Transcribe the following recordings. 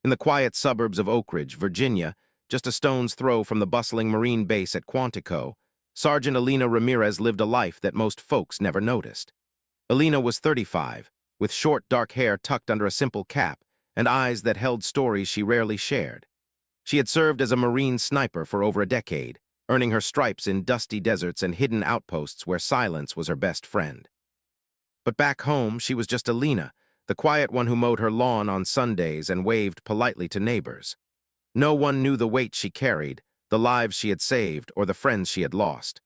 In the quiet suburbs of Oak Ridge, Virginia, just a stone's throw from the bustling Marine base at Quantico, Sergeant Alina Ramirez lived a life that most folks never noticed. Alina was 35, with short dark hair tucked under a simple cap and eyes that held stories she rarely shared. She had served as a Marine sniper for over a decade, earning her stripes in dusty deserts and hidden outposts where silence was her best friend. But back home, she was just Alina, the quiet one who mowed her lawn on Sundays and waved politely to neighbors. No one knew the weight she carried, the lives she had saved, or the friends she had lost.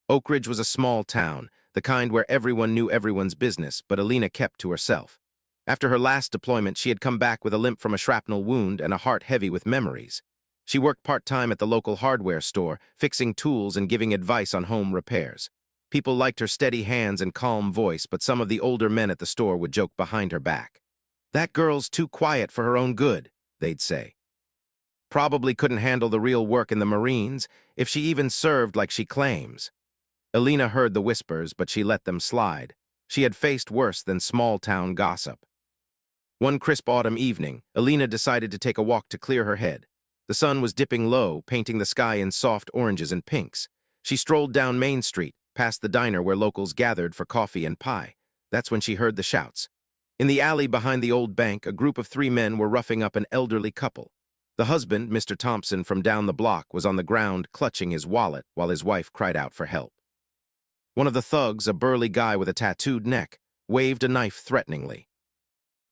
Oak Ridge was a small town, the kind where everyone knew everyone's business, but Alina kept to herself. After her last deployment, she had come back with a limp from a shrapnel wound and a heart heavy with memories. She worked part-time at the local hardware store, fixing tools and giving advice on home repairs. People liked her steady hands and calm voice, but some of the older men at the store would joke behind her back. "That girl's too quiet for her own good," they'd say. "Probably couldn't handle the real work in the Marines, if she even served like she claims." Alina heard the whispers, but she let them slide. She had faced worse than small-town gossip. One crisp autumn evening, Alina decided to take a walk to clear her head. The sun was dipping low, painting the sky in soft oranges and pinks. She strolled down Main Street, past the diner where locals gathered for coffee and pie. That's when she heard the shouts. In the alley behind the old bank, a group of 3 men were roughing up an elderly couple. The husband, Mr. Thompson, from down the block, was on the ground clutching his wallet while his wife cried out for help. One of the thugs, a burly guy with a tattooed neck, waved a knife threateningly.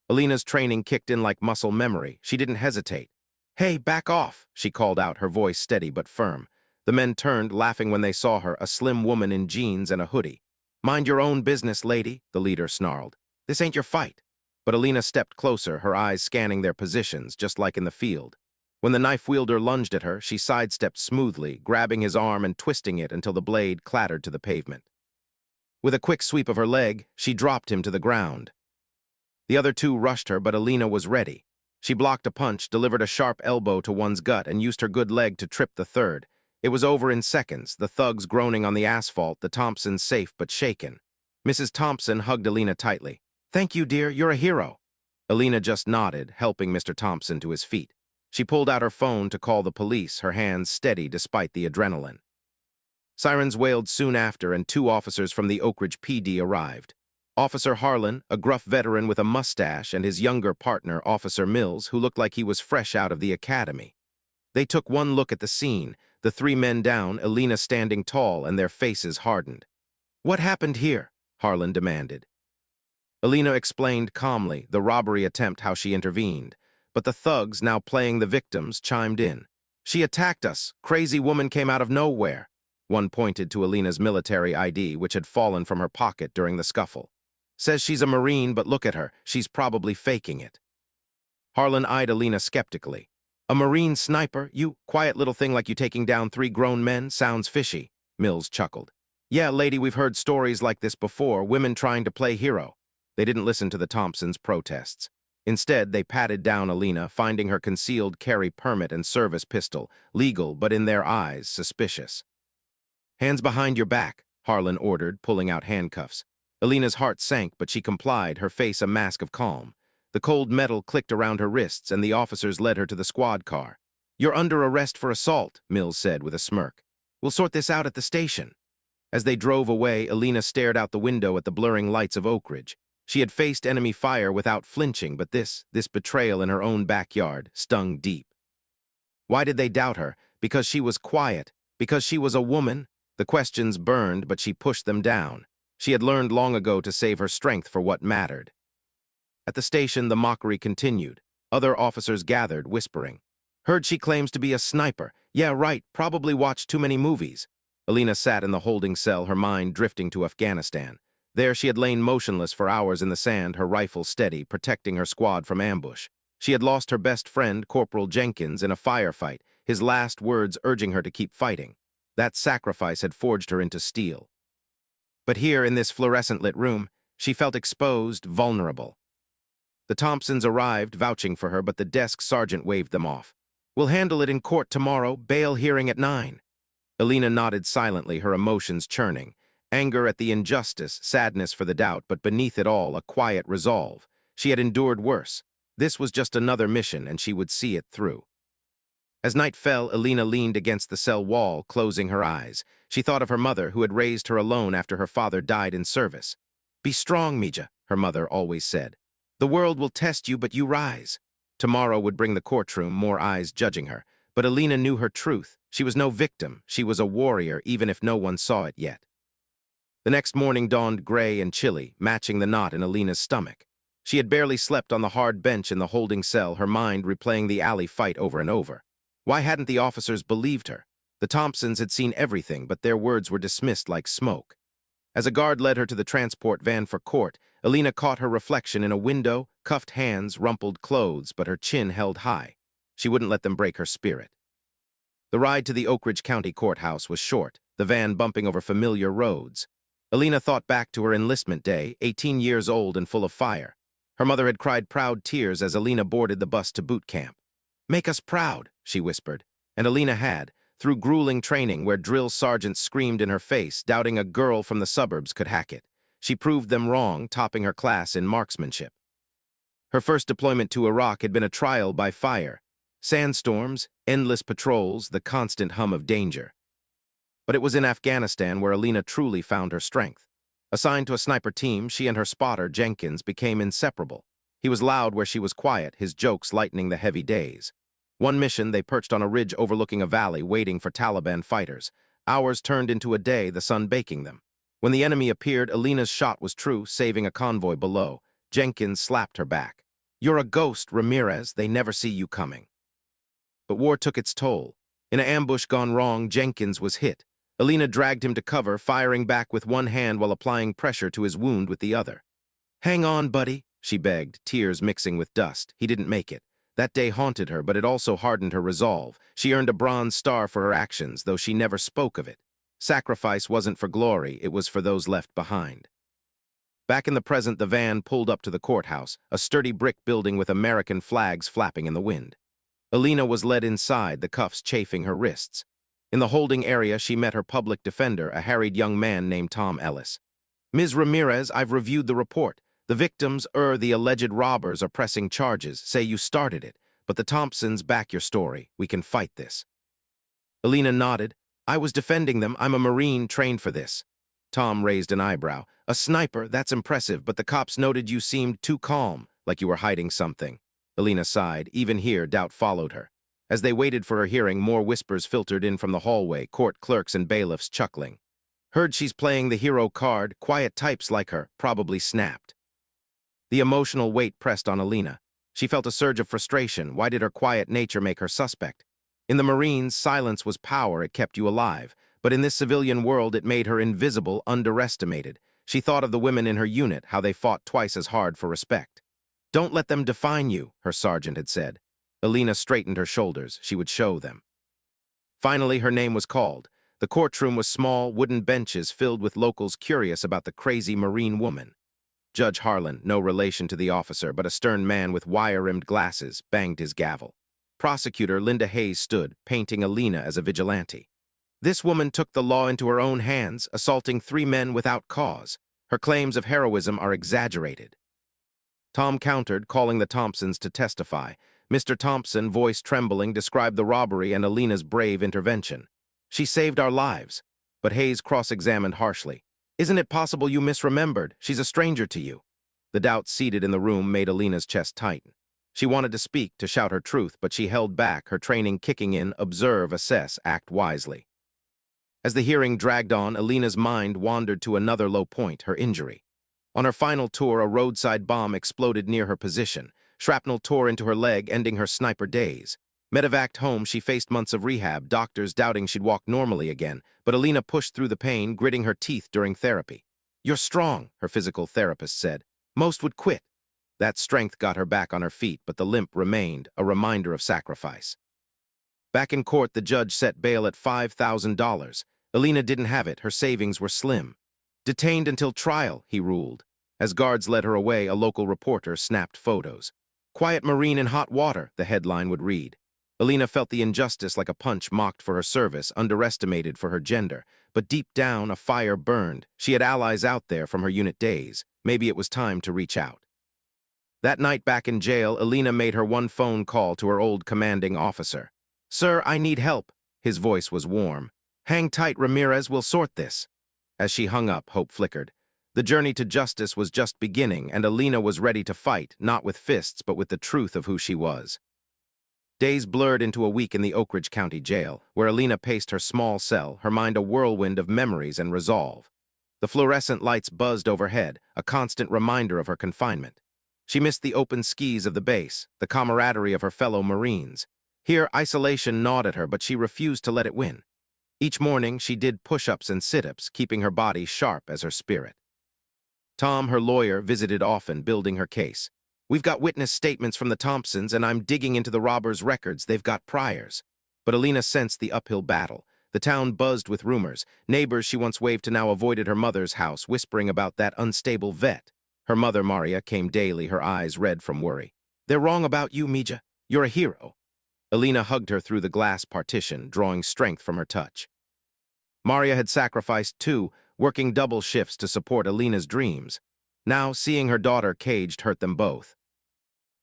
Alina's training kicked in like muscle memory. She didn't hesitate. "Hey, back off," she called out, her voice steady but firm. The men turned, laughing when they saw her, a slim woman in jeans and a hoodie. "Mind your own business, lady," the leader snarled. "This ain't your fight." But Alina stepped closer, her eyes scanning their positions, just like in the field. When the knife wielder lunged at her, she sidestepped smoothly, grabbing his arm and twisting it until the blade clattered to the pavement. With a quick sweep of her leg, she dropped him to the ground. The other 2 rushed her, but Alina was ready. She blocked a punch, delivered a sharp elbow to one's gut, and used her good leg to trip the third. It was over in seconds, the thugs groaning on the asphalt, the Thompsons safe but shaken. Mrs. Thompson hugged Alina tightly. "Thank you, dear, you're a hero." Alina just nodded, helping Mr. Thompson to his feet. She pulled out her phone to call the police, her hands steady despite the adrenaline. Sirens wailed soon after, and 2 officers from the Oak Ridge PD arrived. Officer Harlan, a gruff veteran with a mustache, and his younger partner, Officer Mills, who looked like he was fresh out of the academy. They took one look at the scene, the 3 men down, Alina standing tall, and their faces hardened. "What happened here?" Harlan demanded. Alina explained calmly, the robbery attempt, how she intervened. But the thugs, now playing the victims, chimed in. "She attacked us. Crazy woman came out of nowhere." One pointed to Alina's military ID, which had fallen from her pocket during the scuffle. "Says she's a Marine, but look at her. She's probably faking it." Harlan eyed Alina skeptically. "A Marine sniper? You quiet little thing like you taking down 3 grown men? Sounds fishy." Mills chuckled. "Yeah, lady, we've heard stories like this before, women trying to play hero." They didn't listen to the Thompsons' protests. Instead, they patted down Alina, finding her concealed carry permit and service pistol, legal but in their eyes suspicious. "Hands behind your back," Harlan ordered, pulling out handcuffs. Alina's heart sank, but she complied, her face a mask of calm. The cold metal clicked around her wrists, and the officers led her to the squad car. "You're under arrest for assault," Mills said with a smirk. "We'll sort this out at the station." As they drove away, Alina stared out the window at the blurring lights of Oak Ridge. She had faced enemy fire without flinching, but this betrayal in her own backyard stung deep. Why did they doubt her? Because she was quiet? Because she was a woman? The questions burned, but she pushed them down. She had learned long ago to save her strength for what mattered. At the station, the mockery continued. Other officers gathered, whispering. "Heard she claims to be a sniper. Yeah, right, probably watched too many movies." Alina sat in the holding cell, her mind drifting to Afghanistan. There she had lain motionless for hours in the sand, her rifle steady, protecting her squad from ambush. She had lost her best friend, Corporal Jenkins, in a firefight, his last words urging her to keep fighting. That sacrifice had forged her into steel. But here, in this fluorescent-lit room, she felt exposed, vulnerable. The Thompsons arrived, vouching for her, but the desk sergeant waved them off. "We'll handle it in court tomorrow, bail hearing at 9. Alina nodded silently, her emotions churning. Anger at the injustice, sadness for the doubt, but beneath it all, a quiet resolve. She had endured worse. This was just another mission, and she would see it through. As night fell, Alina leaned against the cell wall, closing her eyes. She thought of her mother, who had raised her alone after her father died in service. "Be strong, Mija," her mother always said. "The world will test you, but you rise." Tomorrow would bring the courtroom, more eyes judging her. But Alina knew her truth. She was no victim. She was a warrior, even if no one saw it yet. The next morning dawned gray and chilly, matching the knot in Alina's stomach. She had barely slept on the hard bench in the holding cell, her mind replaying the alley fight over and over. Why hadn't the officers believed her? The Thompsons had seen everything, but their words were dismissed like smoke. As a guard led her to the transport van for court, Alina caught her reflection in a window, cuffed hands, rumpled clothes, but her chin held high. She wouldn't let them break her spirit. The ride to the Oak Ridge County Courthouse was short, the van bumping over familiar roads. Alina thought back to her enlistment day, 18 years old and full of fire. Her mother had cried proud tears as Alina boarded the bus to boot camp. "Make us proud," she whispered. And Alina had, through grueling training where drill sergeants screamed in her face, doubting a girl from the suburbs could hack it. She proved them wrong, topping her class in marksmanship. Her first deployment to Iraq had been a trial by fire. Sandstorms, endless patrols, the constant hum of danger. But it was in Afghanistan where Alina truly found her strength. Assigned to a sniper team, she and her spotter, Jenkins, became inseparable. He was loud where she was quiet, his jokes lightening the heavy days. One mission, they perched on a ridge overlooking a valley, waiting for Taliban fighters. Hours turned into a day, the sun baking them. When the enemy appeared, Alina's shot was true, saving a convoy below. Jenkins slapped her back. "You're a ghost, Ramirez. They never see you coming." But war took its toll. In an ambush gone wrong, Jenkins was hit. Alina dragged him to cover, firing back with one hand while applying pressure to his wound with the other. "Hang on, buddy," she begged, tears mixing with dust. He didn't make it. That day haunted her, but it also hardened her resolve. She earned a Bronze Star for her actions, though she never spoke of it. Sacrifice wasn't for glory, it was for those left behind. Back in the present, the van pulled up to the courthouse, a sturdy brick building with American flags flapping in the wind. Alina was led inside, the cuffs chafing her wrists. In the holding area, she met her public defender, a harried young man named Tom Ellis. "Ms. Ramirez, I've reviewed the report. The victims, the alleged robbers, are pressing charges, say you started it, but the Thompsons back your story. We can fight this." Alina nodded. "I was defending them. I'm a Marine trained for this." Tom raised an eyebrow. "A sniper, that's impressive, but the cops noted you seemed too calm, like you were hiding something." Alina sighed. Even here, doubt followed her. As they waited for her hearing, more whispers filtered in from the hallway, court clerks and bailiffs chuckling. "Heard she's playing the hero card. Quiet types like her, probably snapped." The emotional weight pressed on Alina. She felt a surge of frustration. Why did her quiet nature make her suspect? In the Marines, silence was power, it kept you alive. But in this civilian world, it made her invisible, underestimated. She thought of the women in her unit, how they fought twice as hard for respect. "Don't let them define you," her sergeant had said. Alina straightened her shoulders. She would show them. Finally, her name was called. The courtroom was small, wooden benches filled with locals curious about the crazy Marine woman. Judge Harlan, no relation to the officer, but a stern man with wire-rimmed glasses, banged his gavel. Prosecutor Linda Hayes stood, painting Alina as a vigilante. "This woman took the law into her own hands, assaulting 3 men without cause. Her claims of heroism are exaggerated." Tom countered, calling the Thompsons to testify. Mr. Thompson, voice trembling, described the robbery and Alina's brave intervention. "She saved our lives." But Hayes cross-examined harshly. "Isn't it possible you misremembered? She's a stranger to you." The doubt seated in the room made Alina's chest tighten. She wanted to speak, to shout her truth, but she held back, her training kicking in: observe, assess, act wisely. As the hearing dragged on, Alina's mind wandered to another low point, her injury. On her final tour, a roadside bomb exploded near her position. Shrapnel tore into her leg, ending her sniper days. Medevaced home, she faced months of rehab, doctors doubting she'd walk normally again, but Alina pushed through the pain, gritting her teeth during therapy. "You're strong," her physical therapist said. "Most would quit." That strength got her back on her feet, but the limp remained, a reminder of sacrifice. Back in court, the judge set bail at $5,000. Alina didn't have it, her savings were slim. "Detained until trial," he ruled. As guards led her away, a local reporter snapped photos. "Quiet Marine in hot water," the headline would read. Alina felt the injustice like a punch, mocked for her service, underestimated for her gender. But deep down, a fire burned. She had allies out there from her unit days. Maybe it was time to reach out. That night back in jail, Alina made her one phone call to her old commanding officer. "Sir, I need help." His voice was warm. "Hang tight, Ramirez, we'll sort this." As she hung up, hope flickered. The journey to justice was just beginning, and Alina was ready to fight, not with fists, but with the truth of who she was. Days blurred into a week in the Oak Ridge County Jail, where Alina paced her small cell, her mind a whirlwind of memories and resolve. The fluorescent lights buzzed overhead, a constant reminder of her confinement. She missed the open skis of the base, the camaraderie of her fellow Marines. Here, isolation gnawed at her, but she refused to let it win. Each morning, she did push-ups and sit-ups, keeping her body sharp as her spirit. Tom, her lawyer, visited often, building her case. "We've got witness statements from the Thompsons, and I'm digging into the robbers' records. They've got priors." But Alina sensed the uphill battle. The town buzzed with rumors. Neighbors she once waved to now avoided her mother's house, whispering about that unstable vet. Her mother, Maria, came daily, her eyes red from worry. "They're wrong about you, Mija. You're a hero." Alina hugged her through the glass partition, drawing strength from her touch. Maria had sacrificed too, working double shifts to support Alina's dreams. Now, seeing her daughter caged hurt them both.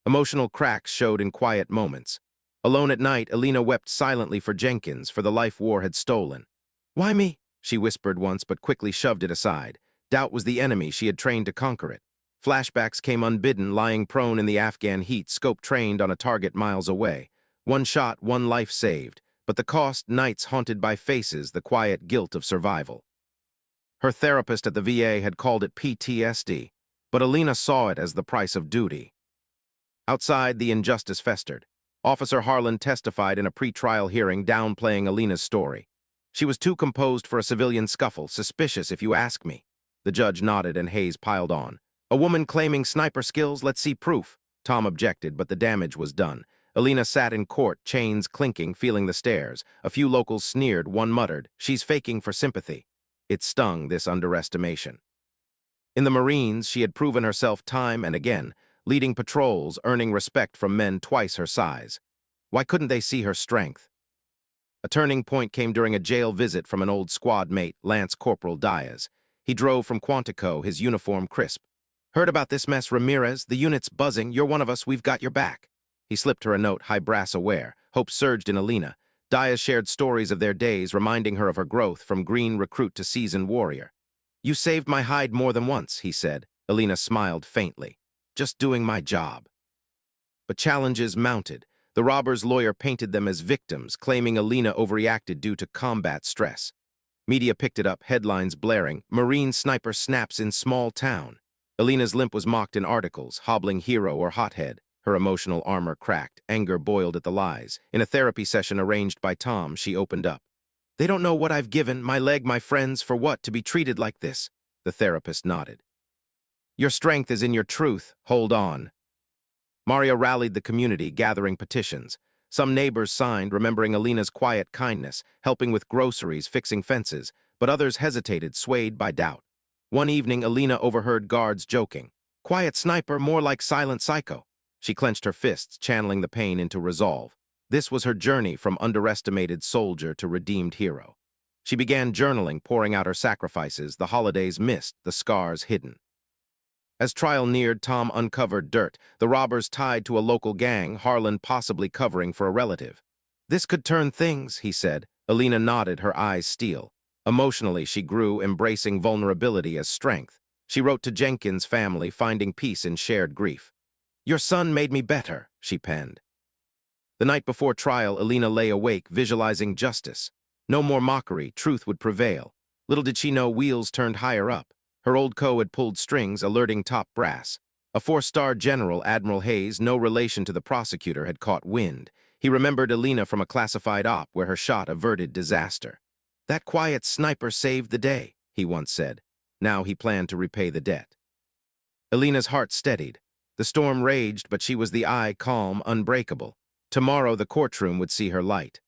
Emotional cracks showed in quiet moments. Alone at night, Alina wept silently for Jenkins, for the life war had stolen. "Why me?" she whispered once, but quickly shoved it aside. Doubt was the enemy, she had trained to conquer it. Flashbacks came unbidden, lying prone in the Afghan heat, scope trained on a target miles away. One shot, one life saved, but the cost, nights haunted by faces, the quiet guilt of survival. Her therapist at the VA had called it PTSD, but Alina saw it as the price of duty. Outside, the injustice festered. Officer Harlan testified in a pre-trial hearing, downplaying Alina's story. "She was too composed for a civilian scuffle, suspicious if you ask me." The judge nodded and Hayes piled on. "A woman claiming sniper skills, let's see proof." Tom objected, but the damage was done. Alina sat in court, chains clinking, feeling the stares. A few locals sneered, one muttered, "She's faking for sympathy." It stung, this underestimation. In the Marines, she had proven herself time and again, leading patrols, earning respect from men twice her size. Why couldn't they see her strength? A turning point came during a jail visit from an old squad mate, Lance Corporal Diaz. He drove from Quantico, his uniform crisp. "Heard about this mess, Ramirez? The unit's buzzing. You're one of us. We've got your back." He slipped her a note, high brass aware. Hope surged in Alina. Diaz shared stories of their days, reminding her of her growth from green recruit to seasoned warrior. "You saved my hide more than once," he said. Alina smiled faintly. "Just doing my job." But challenges mounted. The robber's lawyer painted them as victims, claiming Alina overreacted due to combat stress. Media picked it up, headlines blaring, "Marine sniper snaps in small town." Alina's limp was mocked in articles, hobbling hero or hothead. Her emotional armor cracked, anger boiled at the lies. In a therapy session arranged by Tom, she opened up. "They don't know what I've given, my leg, my friends, for what, to be treated like this?" The therapist nodded. "Your strength is in your truth. Hold on." Maria rallied the community, gathering petitions. Some neighbors signed, remembering Alina's quiet kindness, helping with groceries, fixing fences, but others hesitated, swayed by doubt. One evening, Alina overheard guards joking. "Quiet sniper, more like silent psycho." She clenched her fists, channeling the pain into resolve. This was her journey from underestimated soldier to redeemed hero. She began journaling, pouring out her sacrifices, the holidays missed, the scars hidden. As trial neared, Tom uncovered dirt, the robbers tied to a local gang, Harlan possibly covering for a relative. "This could turn things," he said. Alina nodded, her eyes steel. Emotionally, she grew, embracing vulnerability as strength. She wrote to Jenkins' family, finding peace in shared grief. "Your son made me better," she penned. The night before trial, Alina lay awake, visualizing justice. No more mockery, truth would prevail. Little did she know wheels turned higher up. Her old co had pulled strings, alerting top brass. A four-star general, Admiral Hayes, no relation to the prosecutor, had caught wind. He remembered Alina from a classified op where her shot averted disaster. "That quiet sniper saved the day," he once said. Now he planned to repay the debt. Alina's heart steadied. The storm raged, but she was the eye, calm, unbreakable. Tomorrow the courtroom would see her light.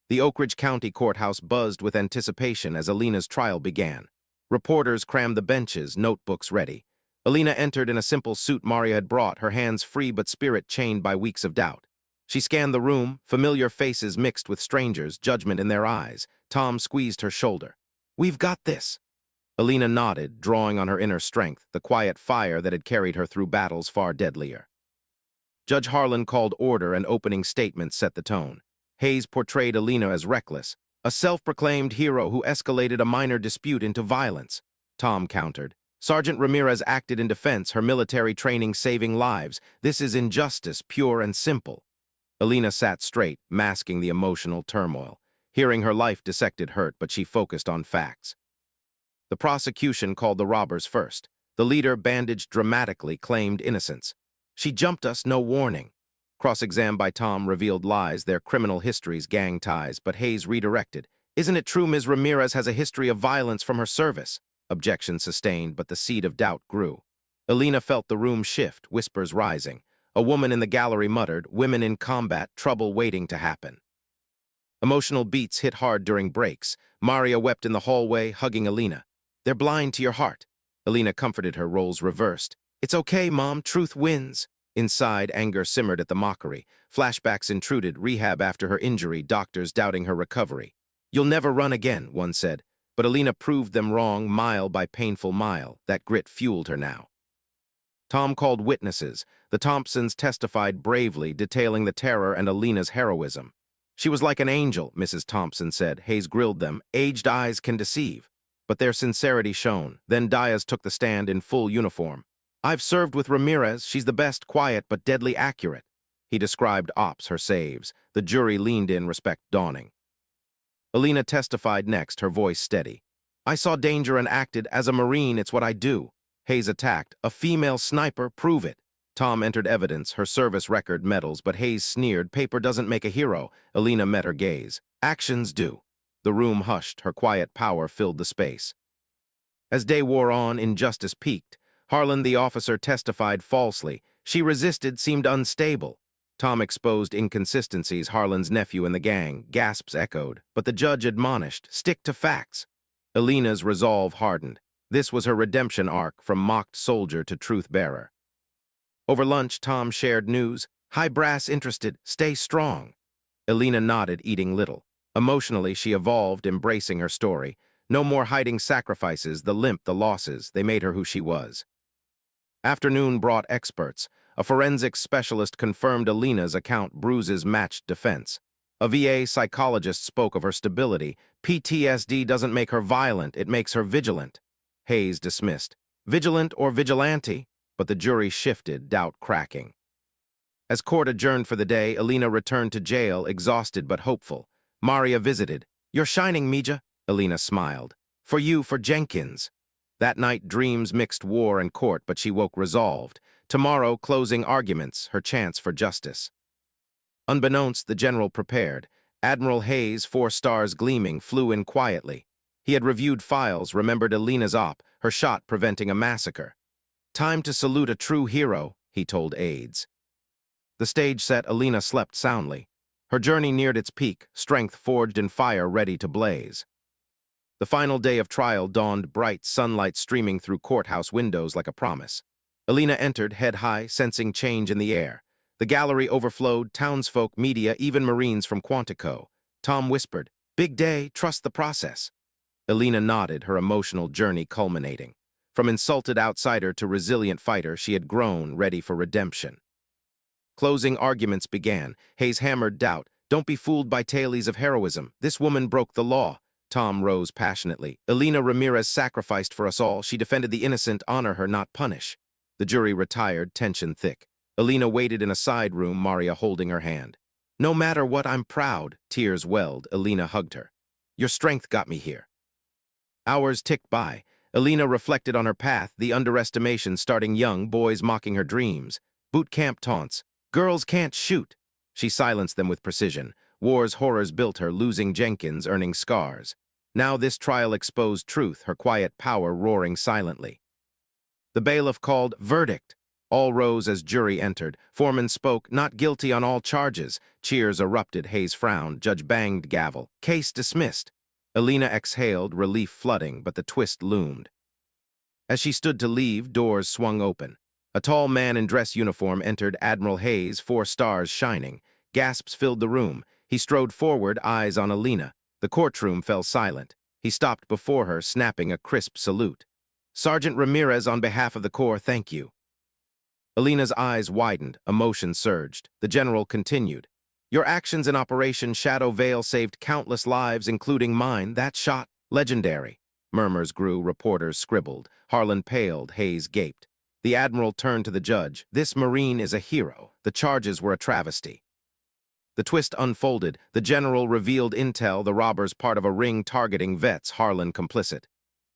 The Oak Ridge County Courthouse buzzed with anticipation as Alina's trial began. Reporters crammed the benches, notebooks ready. Alina entered in a simple suit Maria had brought, her hands free but spirit chained by weeks of doubt. She scanned the room, familiar faces mixed with strangers, judgment in their eyes. Tom squeezed her shoulder. "We've got this." Alina nodded, drawing on her inner strength, the quiet fire that had carried her through battles far deadlier. Judge Harlan called order, and opening statements set the tone. Hayes portrayed Alina as reckless, a self-proclaimed hero who escalated a minor dispute into violence. Tom countered. Sergeant Ramirez acted in defense, her military training saving lives. This is injustice, pure and simple. Alina sat straight, masking the emotional turmoil. Hearing her life dissected hurt, but she focused on facts. The prosecution called the robbers first. The leader, bandaged dramatically, claimed innocence. She jumped us, no warning. Cross-exam by Tom revealed lies, their criminal histories, gang ties, but Hayes redirected. Isn't it true Ms. Ramirez has a history of violence from her service? Objection sustained, but the seed of doubt grew. Alina felt the room shift, whispers rising. A woman in the gallery muttered, women in combat, trouble waiting to happen. Emotional beats hit hard during breaks. Maria wept in the hallway, hugging Alina. They're blind to your heart. Alina comforted her, roles reversed. It's okay, Mom, truth wins. Inside, anger simmered at the mockery. Flashbacks intruded, rehab after her injury, doctors doubting her recovery. You'll never run again, one said. But Alina proved them wrong, mile by painful mile. That grit fueled her now. Tom called witnesses. The Thompsons testified bravely, detailing the terror and Alina's heroism. She was like an angel, Mrs. Thompson said. Hayes grilled them. Aged eyes can deceive. But their sincerity shone. Then Diaz took the stand in full uniform. I've served with Ramirez. She's the best, quiet but deadly accurate. He described ops, her saves. The jury leaned in, respect dawning. Alina testified next, her voice steady. I saw danger and acted. As a Marine, it's what I do. Hayes attacked. A female sniper, prove it. Tom entered evidence, her service record, medals, but Hayes sneered. Paper doesn't make a hero. Alina met her gaze. Actions do. The room hushed, her quiet power filled the space. As day wore on, injustice peaked. Harlan, the officer, testified falsely. She resisted, seemed unstable. Tom exposed inconsistencies, Harlan's nephew in the gang. Gasps echoed, but the judge admonished, stick to facts. Alina's resolve hardened. This was her redemption arc, from mocked soldier to truth-bearer. Over lunch, Tom shared news. High brass interested, stay strong. Alina nodded, eating little. Emotionally, she evolved, embracing her story. No more hiding sacrifices, the limp, the losses. They made her who she was. Afternoon brought experts. A forensics specialist confirmed Alina's account bruises matched defense. A VA psychologist spoke of her stability. PTSD doesn't make her violent, it makes her vigilant. Hayes dismissed. Vigilant or vigilante? But the jury shifted, doubt cracking. As court adjourned for the day, Alina returned to jail, exhausted but hopeful. Maria visited. You're shining, Mija. Alina smiled. For you, for Jenkins. That night, dreams mixed war and court, but she woke resolved. Tomorrow, closing arguments, her chance for justice. Unbeknownst, the general prepared. Admiral Hayes, 4 stars gleaming, flew in quietly. He had reviewed files, remembered Alina's op, her shot preventing a massacre. Time to salute a true hero, he told aides. The stage set, Alina slept soundly. Her journey neared its peak, strength forged in fire ready to blaze. The final day of trial dawned, bright sunlight streaming through courthouse windows like a promise. Alina entered, head high, sensing change in the air. The gallery overflowed, townsfolk, media, even Marines from Quantico. Tom whispered, big day, trust the process. Alina nodded, her emotional journey culminating. From insulted outsider to resilient fighter, she had grown, ready for redemption. Closing arguments began. Hayes hammered doubt. Don't be fooled by tales of heroism. This woman broke the law. Tom rose passionately. Alina Ramirez sacrificed for us all. She defended the innocent, honor her, not punish. The jury retired, tension thick. Alina waited in a side room, Maria holding her hand. No matter what, I'm proud. Tears welled. Alina hugged her. Your strength got me here. Hours ticked by. Alina reflected on her path, the underestimation starting young, boys mocking her dreams. Boot camp taunts. Girls can't shoot. She silenced them with precision. War's horrors built her, losing Jenkins, earning scars. Now this trial exposed truth, her quiet power roaring silently. The bailiff called, verdict. All rose as jury entered. Foreman spoke, not guilty on all charges. Cheers erupted, Hayes frowned. Judge banged gavel. Case dismissed. Alina exhaled, relief flooding, but the twist loomed. As she stood to leave, doors swung open. A tall man in dress uniform entered, Admiral Hayes, 4 stars shining. Gasps filled the room. He strode forward, eyes on Alina. The courtroom fell silent. He stopped before her, snapping a crisp salute. "Sergeant Ramirez, on behalf of the Corps, thank you." Alina's eyes widened, emotion surged. The general continued. "Your actions in Operation Shadow Veil saved countless lives, including mine. That shot, legendary." Murmurs grew, reporters scribbled. Harlan paled, Hayes gaped. The admiral turned to the judge. "This Marine is a hero. The charges were a travesty." The twist unfolded. The general revealed intel, the robbers part of a ring targeting vets, Harlan complicit.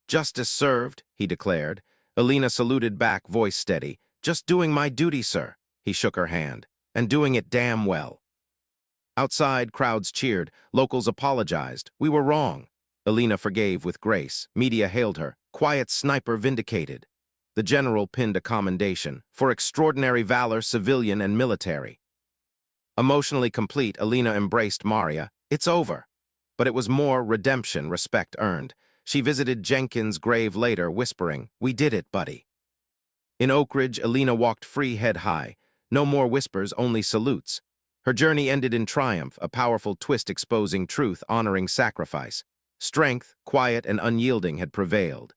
"Justice served," he declared. Alina saluted back, voice steady. "Just doing my duty, sir." He shook her hand. "And doing it damn well." Outside, crowds cheered. Locals apologized. "We were wrong." Alina forgave with grace. Media hailed her. "Quiet sniper vindicated." The general pinned a commendation. "For extraordinary valor, civilian and military." Emotionally complete, Alina embraced Maria. "It's over." But it was more redemption, respect earned. She visited Jenkins' grave later, whispering, "We did it, buddy." In Oak Ridge, Alina walked free, head high. No more whispers, only salutes. Her journey ended in triumph, a powerful twist exposing truth, honoring sacrifice. Strength, quiet and unyielding, had prevailed.